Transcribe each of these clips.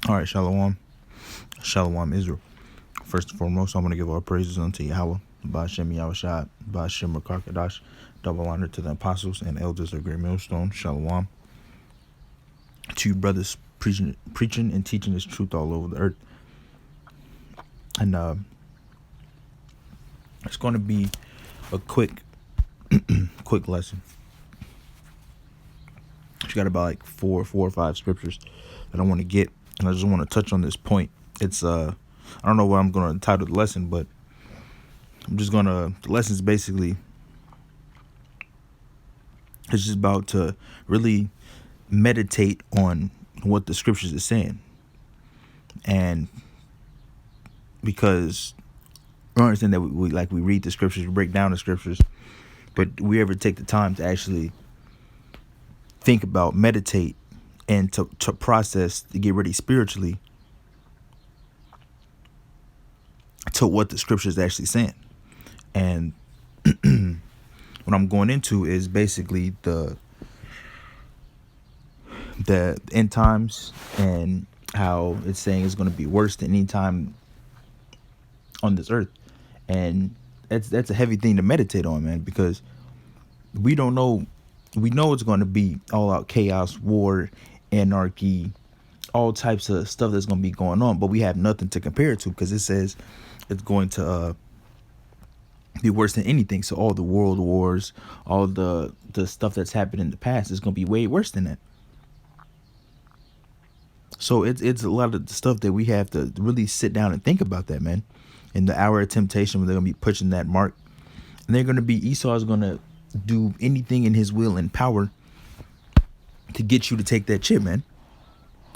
All right, Shalom. Shalom, Israel. First and foremost, I want to give all praises unto Yahweh, Ba'ashem Yahushua, Ba'ashem Rakakadash, double honor to the apostles and elders of Great Millstone. Shalom. To you brothers preaching and teaching this truth all over the earth. And it's going to be a quick lesson. She got about like four or five scriptures that I want to get, and I just want to touch on this point. It's I don't know what I'm going to title the lesson, but I'm just gonna. The lesson's basically it's just about to really meditate on what the scriptures is saying, and because I understand that we read the scriptures, we break down the scriptures, but we ever take the time to actually think about, meditate, and to process, to get ready spiritually to what the scripture is actually saying. And what I'm going into is basically the end times and how it's saying it's going to be worse than any time on this earth. And that's a heavy thing to meditate on, man, because we don't know. We know it's going to be all out chaos, war, anarchy, all types of stuff that's going to be going on, but we have nothing to compare it to, because it says it's going to be worse than anything. So all the world wars, all the stuff that's happened in the past is going to be way worse than that. So it's a lot of the stuff that we have to really sit down and think about that, man. In the hour of temptation, when they're going to be pushing that mark, and they're going to be, Esau is going to do anything in his will and power to get you to take that chip, man.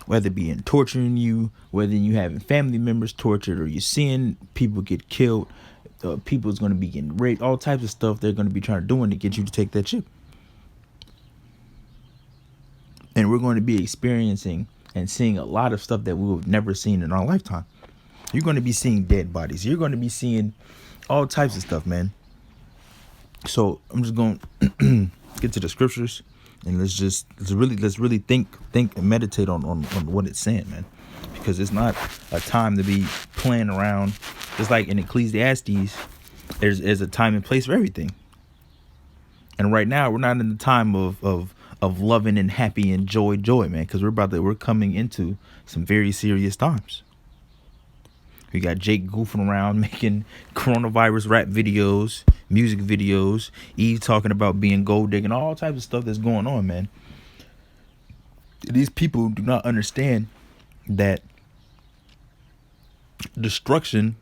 Whether it be in torturing you, whether you having family members tortured, or you're seeing people get killed, people is going to be getting raped, all types of stuff they're going to be trying to do to get you to take that chip. And we're going to be experiencing and seeing a lot of stuff that we have never seen in our lifetime. You're going to be seeing dead bodies. You're going to be seeing all types of stuff, man. So I'm just going to get to the scriptures, and let's really think and meditate on what it's saying, man. Because it's not a time to be playing around. Just like in Ecclesiastes, there's a time and place for everything. And right now, we're not in the time of loving and happy and joy, man. Because we're coming into some very serious times. We got Jake goofing around making coronavirus rap videos, music videos, Eve talking about being gold digging, all types of stuff that's going on, man. These people do not understand that destruction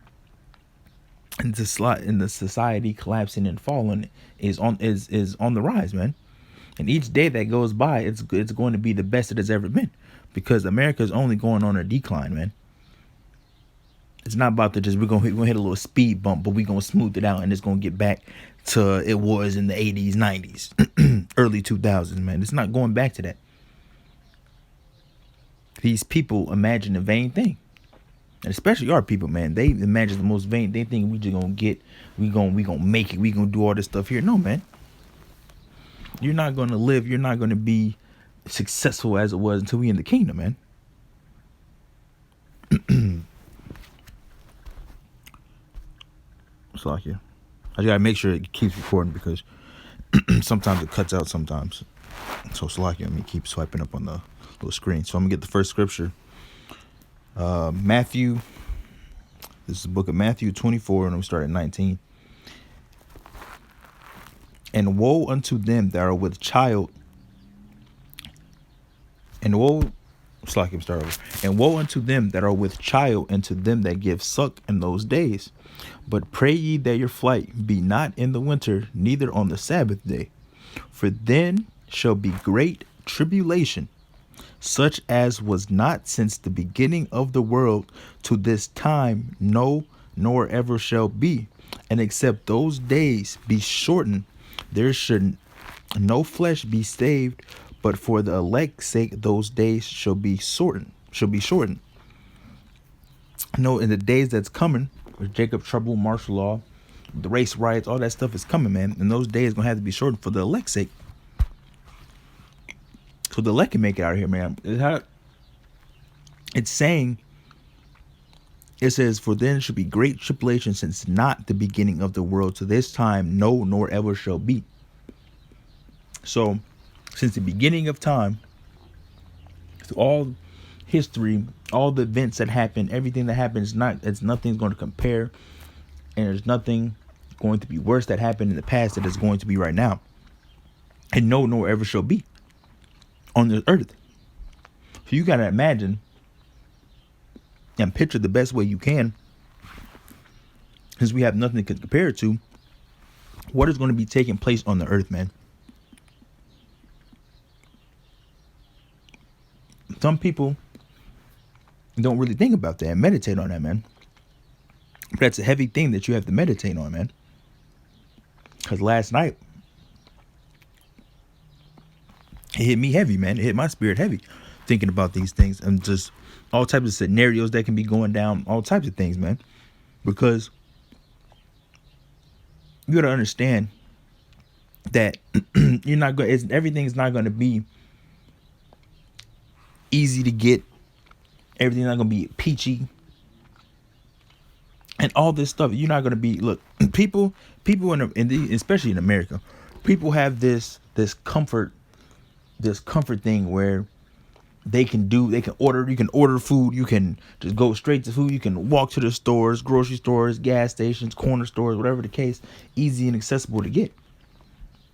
in the society collapsing and falling is on the rise, man. And each day that goes by, it's going to be the best it has ever been, because America is only going on a decline, man. It's not about we're gonna hit a little speed bump, but we're gonna smooth it out, and it's gonna get back to it was in the 80s, 90s, early 2000s, man. It's not going back to that. These people imagine a vain thing, and especially our people, man. They imagine the most vain. They think we just gonna we gonna make it. We gonna do all this stuff here. No, man. You're not gonna live. You're not gonna be successful as it was until we in the kingdom, man. Salakia. I gotta make sure it keeps recording, because sometimes it cuts out sometimes. So Salakia, let me keep swiping up on the little screen. So I'm gonna get the first scripture. Matthew. This is the book of Matthew 24, and we start at 19. And woe unto them that are with child. And woe. Salakia, start over. And woe unto them that are with child, and to them that give suck in those days. But pray ye that your flight be not in the winter, neither on the Sabbath day. For then shall be great tribulation, such as was not since the beginning of the world to this time, no, nor ever shall be. And except those days be shortened, there should no flesh be saved, but for the elect's sake those days shall be shortened. No, in the days that's coming, with Jacob trouble, martial law, the race riots, all that stuff is coming, man. And those days gonna have to be shortened for the elect's sake, so the elect can make it out of here, man. It's saying, it says, for then should be great tribulation, since not the beginning of the world to this time, no, nor ever shall be. So, since the beginning of time, through all history, all the events that happen, everything that happens, it's nothing's going to compare, and there's nothing going to be worse that happened in the past that is going to be right now, and no, nor ever shall be on this earth. So you gotta imagine and picture the best way you can, since we have nothing to compare it to, what is going to be taking place on the earth, man. Some people don't really think about that and meditate on that, man. But that's a heavy thing that you have to meditate on, man. Because last night, it hit me heavy, man. It hit my spirit heavy, thinking about these things and just all types of scenarios that can be going down, all types of things, man. Because you got to understand that you're not going. Everything's not going to be easy to get. Everything's not going to be peachy, and all this stuff. You're not going to be. Look, people especially in America, people have this comfort thing where you can order food, you can just go straight to food, you can walk to the stores, grocery stores, gas stations, corner stores, whatever the case, easy and accessible to get.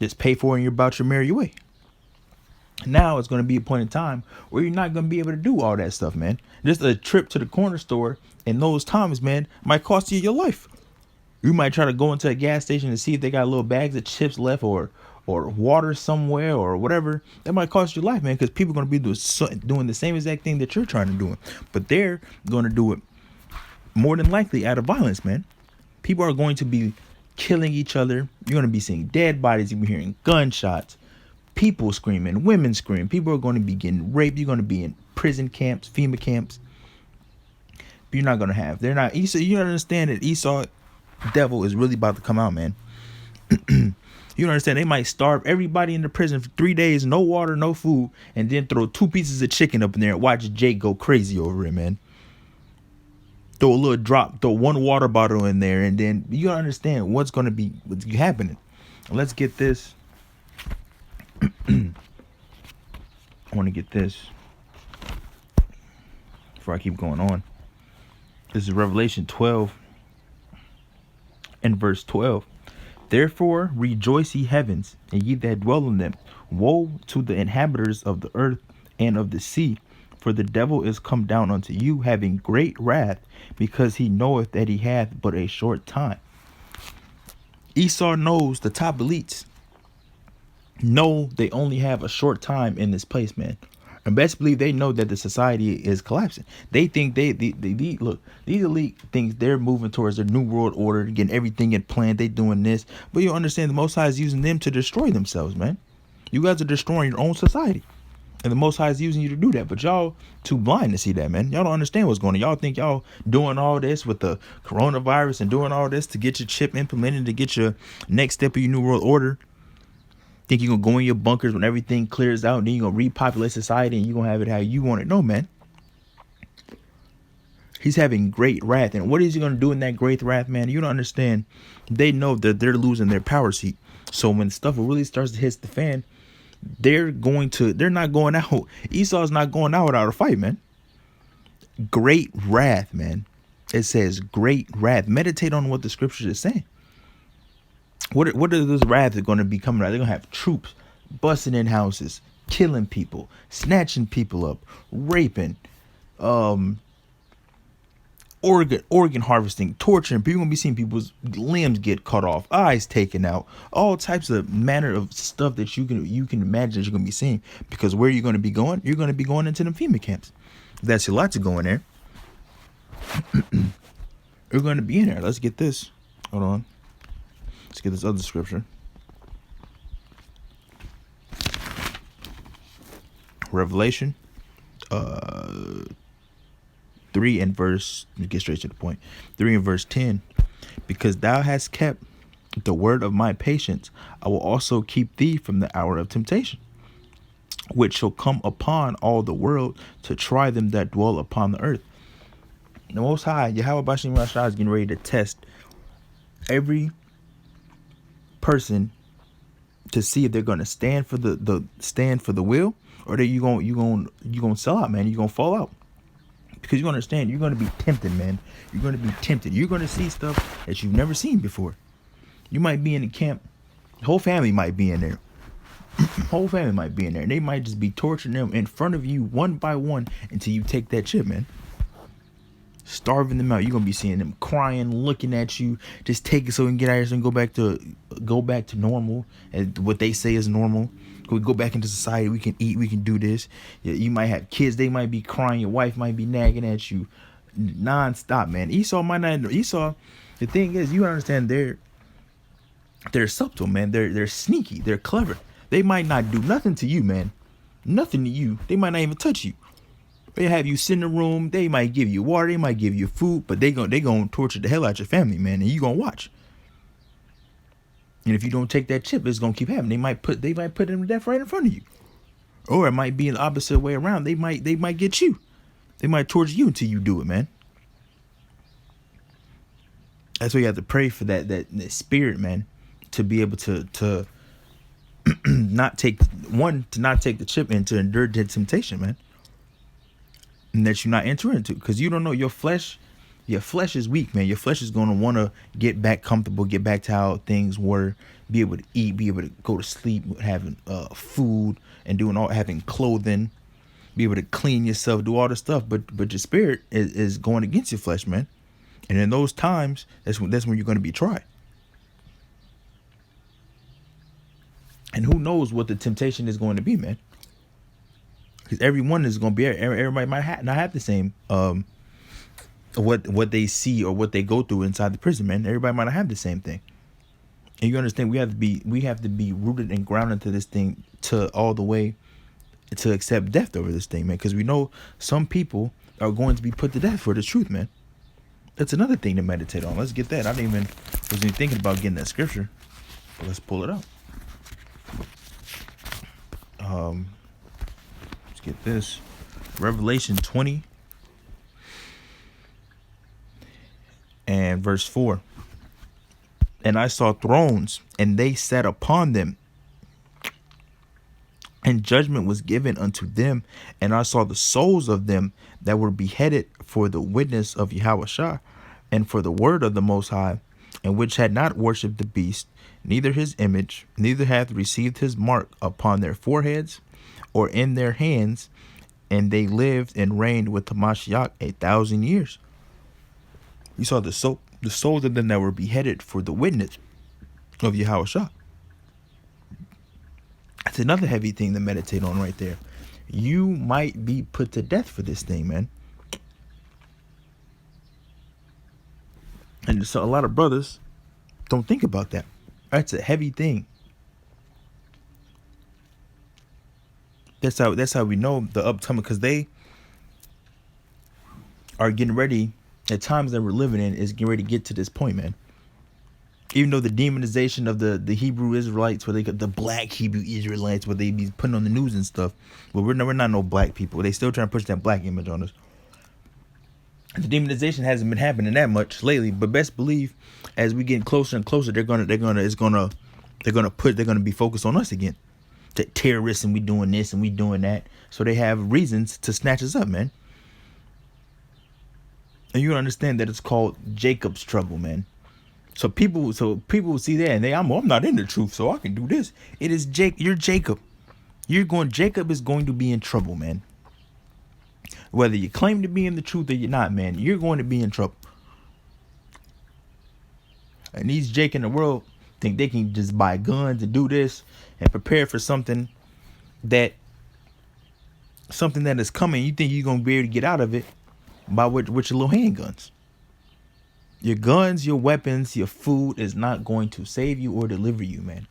Just pay for it and you're about your merry way. Now it's going to be a point in time where you're not going to be able to do all that stuff, man. Just a trip to the corner store in those times, man, might cost you your life. You might try to go into a gas station to see if they got little bags of chips left or water somewhere or whatever. That might cost you life, man, because people are going to be doing the same exact thing that you're trying to do. But they're going to do it more than likely out of violence, man. People are going to be killing each other. You're going to be seeing dead bodies. You're going to be hearing gunshots, people screaming, women screaming. People are going to be getting raped. You're going to be in prison camps, FEMA camps. But you're not going to have. They're not. Esau, you understand that Esau devil is really about to come out, man. You understand? They might starve everybody in the prison for 3 days, no water, no food, and then throw 2 pieces of chicken up in there and watch Jake go crazy over it, man. Throw a little drop, throw 1 water bottle in there, and then you gotta understand what's happening. Let's get this. I want to get this before I keep going on. This is Revelation 12 and verse 12. Therefore rejoice, ye heavens, and ye that dwell in them. Woe to the inhabitants of the earth and of the sea, for the devil is come down unto you, having great wrath, because he knoweth that he hath but a short time. Esau knows, the top elites know they only have a short time in this place, man. And best believe they know that the society is collapsing. They think look, these elite think they're moving towards their new world order, getting everything in plan. They doing this, but you understand the Most High is using them to destroy themselves, man. You guys are destroying your own society, and the Most High is using you to do that. But y'all too blind to see that, man. Y'all don't understand what's going on. Y'all think y'all doing all this with the coronavirus and doing all this to get your chip implemented, to get your next step of your new world order. Think you're going to go in your bunkers when everything clears out and then you're going to repopulate society and you're going to have it how you want it. No, man. He's having great wrath. And what is he going to do in that great wrath, man? You don't understand. They know that they're losing their power seat. So when stuff really starts to hit the fan, they're not going out. Esau's not going out without a fight, man. Great wrath, man. It says great wrath. Meditate on what the scripture is saying. What are those wrath going to be coming out? They're going to have troops busting in houses, killing people, snatching people up, raping, organ harvesting, torturing. People going to be seeing people's limbs get cut off, eyes taken out, all types of manner of stuff that you can imagine that you're going to be seeing. Because where you're going to be going? You're going to be going into them FEMA camps. That's a lot to go in there. You're going to be in there. Let's get this. Hold on. Let's get this other scripture. Revelation 3 and verse, let me get straight to the point. 3 and verse 10. Because thou hast kept the word of my patience, I will also keep thee from the hour of temptation, which shall come upon all the world to try them that dwell upon the earth. The Most High, Yahweh Bashim Rashah, is getting ready to test every person to see if they're gonna stand for the will, or that you gonna sell out, man. You're gonna fall out. Because you're gonna understand, you're gonna be tempted, man. You're gonna be tempted. You're gonna see stuff that you've never seen before. You might be in the camp, the whole family might be in there. Whole family might be in there. And they might just be torturing them in front of you one by one until you take that chip, man. Starving them out. You're gonna be seeing them crying, looking at you. Just take it so we can get out of here and go back to normal, and what they say is normal. We go back into society. We can eat. We can do this. You might have kids. They might be crying. Your wife might be nagging at you, non-stop, man. Esau might not. Esau. The thing is, you understand they're subtle, man. They're sneaky. They're clever. They might not do nothing to you, man. Nothing to you. They might not even touch you. They have you sit in a room. They might give you water. They might give you food. But they gonna torture the hell out your family, man. And you gonna watch. And if you don't take that chip, it's gonna keep happening. They might put them to death right in front of you. Or it might be the opposite way around. They might get you. They might torture you until you do it, man. That's why you have to pray for that spirit, man, to be able to not take the chip and to endure the temptation, man. And that you not enter into, because you don't know, your flesh is weak, man. Your flesh is going to want to get back comfortable, get back to how things were, be able to eat, be able to go to sleep, having food and having clothing, be able to clean yourself, do all this stuff. But your spirit is going against your flesh, man. And in those times, that's when you're going to be tried. And who knows what the temptation is going to be, man? Because everyone is going to be, everybody might not have the same what they see or what they go through inside the prison, man. Everybody might not have the same thing. And you understand, we have to be rooted and grounded to this thing, to all the way to accept death over this thing, man. Because we know some people are going to be put to death for the truth, man. That's another thing to meditate on. Let's get that. Wasn't even thinking about getting that scripture, but let's pull it up. Let's get this. Revelation 20 and verse 4. And I saw thrones, and they sat upon them, and judgment was given unto them. And I saw the souls of them that were beheaded for the witness of Yahushua, and for the word of the Most High, and which had not worshipped the beast, neither his image, neither hath received his mark upon their foreheads or in their hands. And they lived and reigned with Hamashiach 1,000 years. You saw the souls of them that were beheaded for the witness of Yahushua. That's another heavy thing to meditate on right there. You might be put to death for this thing, man. And so a lot of brothers don't think about that. That's a heavy thing. That's how we know the upcoming, because they are getting ready. At times that we're living in is getting ready to get to this point, man. Even though the demonization of the Hebrew Israelites, where they got the black Hebrew Israelites, where they be putting on the news and stuff, well, we're not no black people. They still trying to push that black image on us. The demonization hasn't been happening that much lately, but best believe, as we get closer and closer, they're gonna be focused on us again. The terrorists, and we doing this and we doing that, so they have reasons to snatch us up, man. And you understand that it's called Jacob's trouble, man. So people will see that and I'm not in the truth, so I can do this. It is you're Jacob. Jacob is going to be in trouble, man. Whether you claim to be in the truth or you're not, man, you're going to be in trouble. And these Jake in the world think they can just buy guns and do this and prepare for something that is coming. You think you're going to be able to get out of it by with your little handguns. Your guns, your weapons, your food is not going to save you or deliver you, man.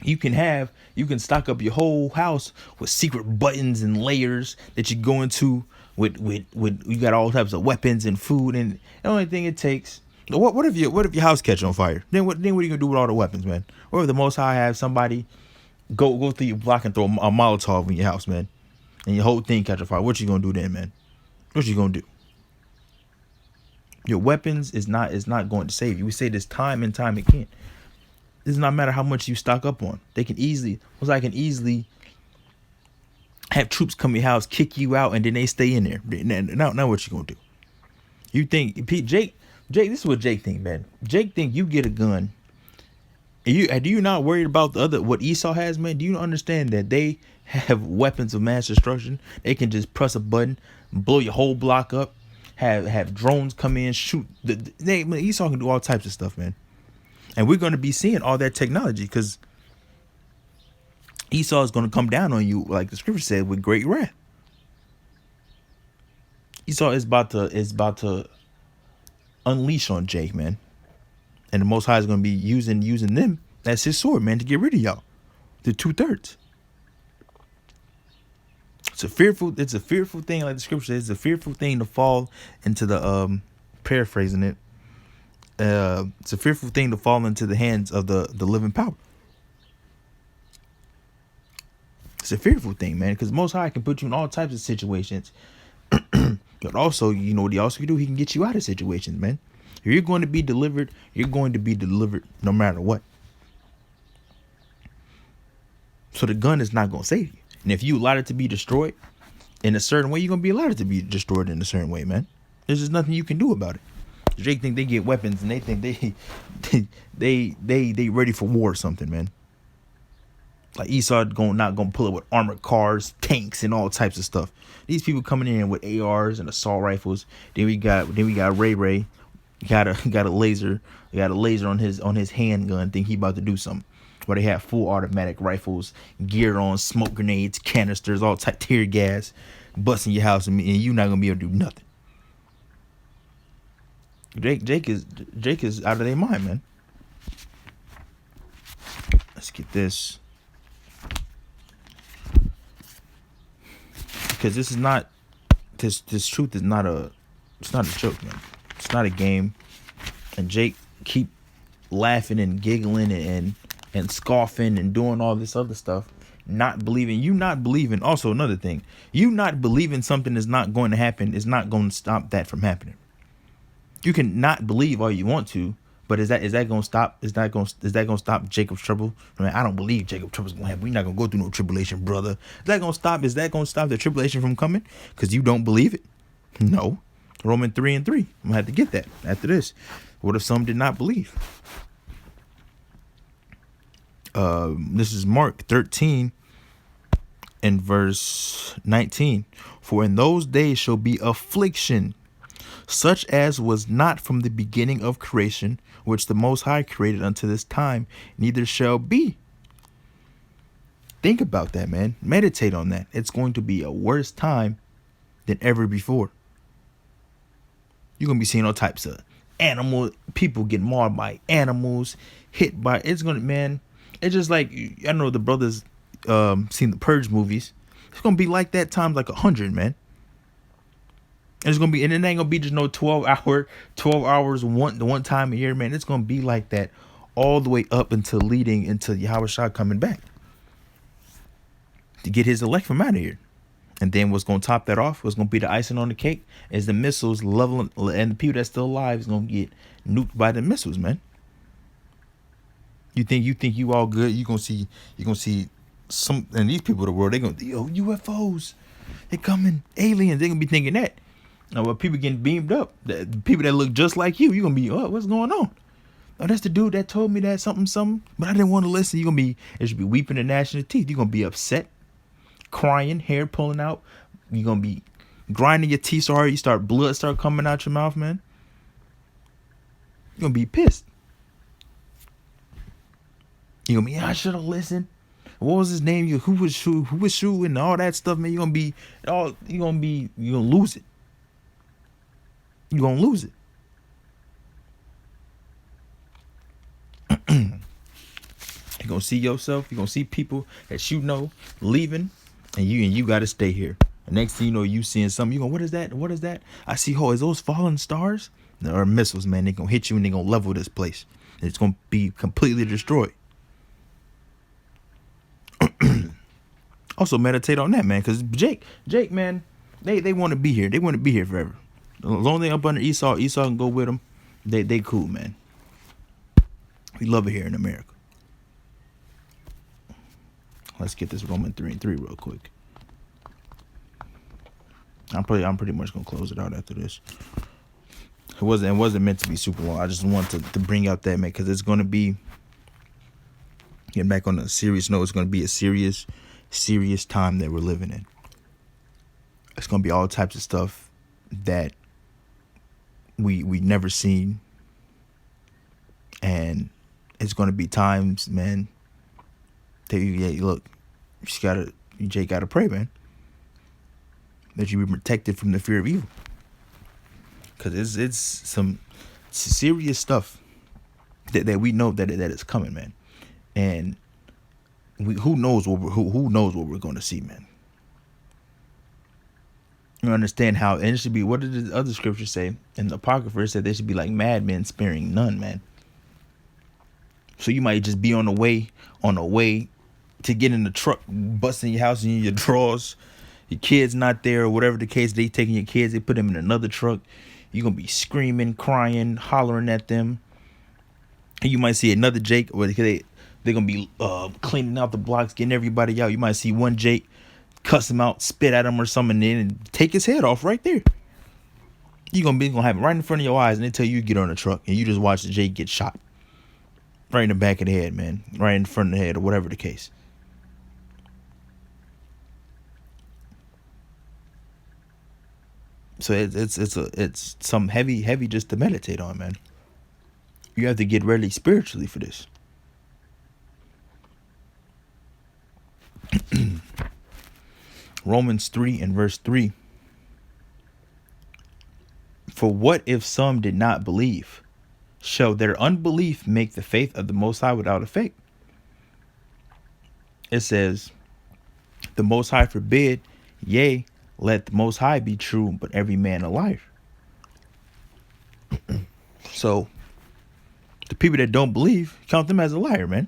You can stock up your whole house with secret buttons and layers that you go into with you got all types of weapons and food, and the only thing it takes. What if your house catch on fire? Then what are you gonna do with all the weapons, man? Or if the Most High have somebody Go through your block and throw a Molotov in your house, man, and your whole thing catch a fire. What you gonna do then, man? What you gonna do? Your weapons is not going to save you. We say this time and time again. It does not matter how much you stock up on. They can easily, I can easily have troops come to your house, kick you out, and then they stay in there. Now what you gonna do? You think Jake? This is what Jake think, man. Jake think you get a gun. Do you not worried about what Esau has, man? Do you understand that they have weapons of mass destruction? They can just press a button, blow your whole block up, have drones come in, shoot. Esau can do all types of stuff, man. And we're going to be seeing all that technology because Esau is going to come down on you, like the scripture said, with great wrath. Esau is about to unleash on Jake, man. And the Most High is going to be using them as his sword, man, to get rid of y'all. The 2/3. It's a fearful thing, like the scripture says. It's a fearful thing to fall into the paraphrasing it. It's a fearful thing to fall into the hands of the living power. It's a fearful thing, man, because Most High can put you in all types of situations. But also, you know what he also can do? He can get you out of situations, man. If you're going to be delivered, you're going to be delivered no matter what. So the gun is not going to save you. And if you allowed it to be destroyed in a certain way, you're going to be allowed it to be destroyed in a certain way, man. There's just nothing you can do about it. Drake think they get weapons and they think they ready for war or something, man. Like Esau not gonna pull up with armored cars, tanks, and all types of stuff. These people coming in with ARs and assault rifles. Then we got Ray. Got a laser. Got a laser on his handgun. Think he about to do something. Where they have full automatic rifles, gear on, smoke grenades, canisters, all type tear gas, busting your house, and you're not gonna be able to do nothing. Jake is out of their mind, man. Let's get this. Because this is not this truth is not a joke, man. It's not a game. And Jake keep laughing and giggling and scoffing and doing all this other stuff, not believing. Also, another thing, you not believing something is not going to happen is not going to stop that from happening. You can not believe all you want to, but is that going to stop? Is that going to stop Jacob's trouble? I mean, I don't believe Jacob's trouble is going to happen. We're not going to go through no tribulation, brother. Is that going to stop the tribulation from coming? Because you don't believe it? No. Romans 3:3. I'm going to have to get that after this. What if some did not believe? This is Mark 13 and verse 19. For in those days shall be affliction, such as was not from the beginning of creation, which the Most High created unto this time, neither shall be. Think about that, man. Meditate on that. It's going to be a worse time than ever before. You're going to be seeing all types of people getting mauled by animals, hit by, it's just like, I know the brothers seen the Purge movies. It's going to be like that times like 100, man. And it's gonna be, and it ain't gonna be just no 12 hours one time a year, man. It's gonna be like that all the way up until leading into Yahushua coming back to get his elect from out of here. And then what's gonna top that off? What's gonna be the icing on the cake is the missiles leveling, and the people that's still alive is gonna get nuked by the missiles, man. You think you all good? You gonna see some, and these people of the world, they gonna, yo, UFOs, they coming, aliens. They gonna be thinking that. Now, when people getting beamed up, the people that look just like you're going to be, oh, what's going on? Oh, that's the dude that told me that something, but I didn't want to listen. You're going to be, it should be weeping and gnashing of teeth. You're going to be upset, crying, hair pulling out. You're going to be grinding your teeth so hard, blood start coming out your mouth, man. You're going to be pissed. You're going to be, I should have listened. What was his name? Who was Shu and all that stuff, man. You're going to lose it. You're going to lose it. You're going to see yourself. You're going to see people that you know leaving, and you got to stay here. The next thing you know, you seeing something. You go, what is that? What is that? I see, is those falling stars? Or missiles, man. They're going to hit you and they're going to level this place. It's going to be completely destroyed. Also meditate on that, man, because Jake, man, they want to be here. They want to be here forever. As long as they up under Esau can go with them. They cool, man. We love it here in America. Let's get this Romans 3:3 real quick. I'm pretty much gonna close it out after this. It wasn't meant to be super long. I just wanted to bring out that, man, because it's gonna be, getting back on a serious note, it's gonna be a serious time that we're living in. It's gonna be all types of stuff that we never seen, and it's gonna be times, man, that you Jake gotta pray, man, that you be protected from the fear of evil, because it's some serious stuff that we know that is coming, man, and who knows what we're going to see, man. You understand how, and it should be, what did the other scripture say in the Apocrypha? It said they should be like madmen, sparing none, man. So you might just be on the way to get in the truck, busting your house in your drawers. Your kid's not there, or whatever the case. They taking your kids, they put them in another truck. You're gonna be screaming, crying, hollering at them. And you might see another Jake, or they're gonna be cleaning out the blocks, getting everybody out. You might see one Jake, cuss him out, spit at him or something, and take his head off right there. You're gonna have it right in front of your eyes, and they tell you to get on the truck, and you just watch the Jake get shot right in the back of the head, man, right in front of the head, or whatever the case. So it's some heavy just to meditate on, man. You have to get ready spiritually for this. Romans 3 and verse 3. For what if some did not believe? Shall their unbelief make the faith of the Most High without effect? It says, the Most High forbid, yea, let the Most High be true, but every man a liar. So, the people that don't believe, count them as a liar, man.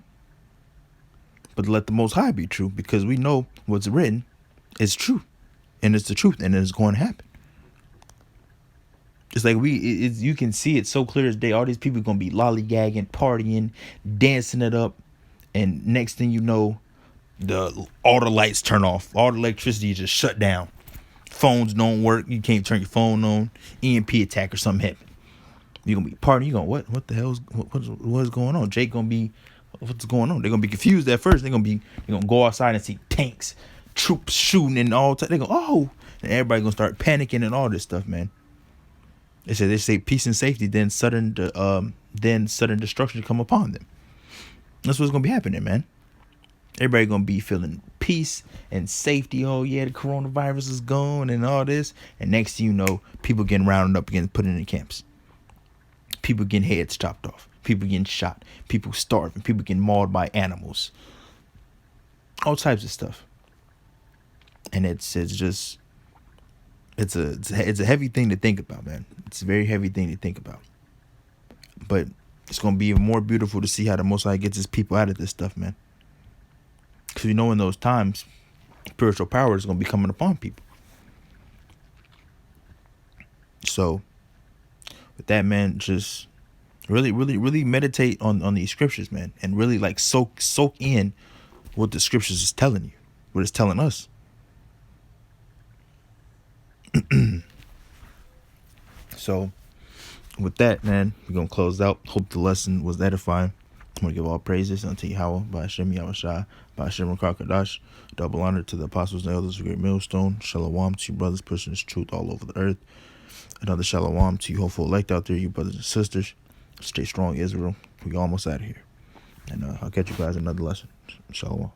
But let the Most High be true, because we know what's written is true, and it's the truth, and it's going to happen. It's like you can see it so clear as day. All these people are going to be lollygagging, partying, dancing it up, and next thing you know, all the lights turn off, all the electricity is just shut down. Phones don't work. You can't turn your phone on. EMP attack or something happen. You're gonna be partying. You're going, what the hell's what's going on? Jake gonna be, what's going on? They're gonna be confused at first. They're gonna go outside and see tanks, troops shooting and all. They go, oh, and everybody gonna start panicking and all this stuff, man. They say peace and safety, then sudden destruction come upon them. That's what's gonna be happening, man. Everybody gonna be feeling peace and safety. Oh yeah, the coronavirus is gone and all this. And next thing you know, people getting rounded up again, put in the camps. People getting heads chopped off. People getting shot. People starving. People getting mauled by animals. All types of stuff. And it's a heavy thing to think about, man. It's a very heavy thing to think about. But it's gonna be even more beautiful to see how the Most High gets his people out of this stuff, man. Because you know, in those times, spiritual power is going to be coming upon people. So, with that, man, just really meditate on these scriptures, man, and really like soak in what the scriptures is telling you, what it's telling us. So, with that, man, we're going to close out. Hope the lesson was edifying. I'm going to give all praises unto Yahweh, by Hashem Yahushua, by Hashem Rakakadash. Double honor to the apostles and elders of Great Millstone. Shalom to you brothers pushing this truth all over the earth. Another shalom to you hopeful elect out there, you brothers and sisters. Stay strong, Israel. We almost out of here. And I'll catch you guys in another lesson. Shalom.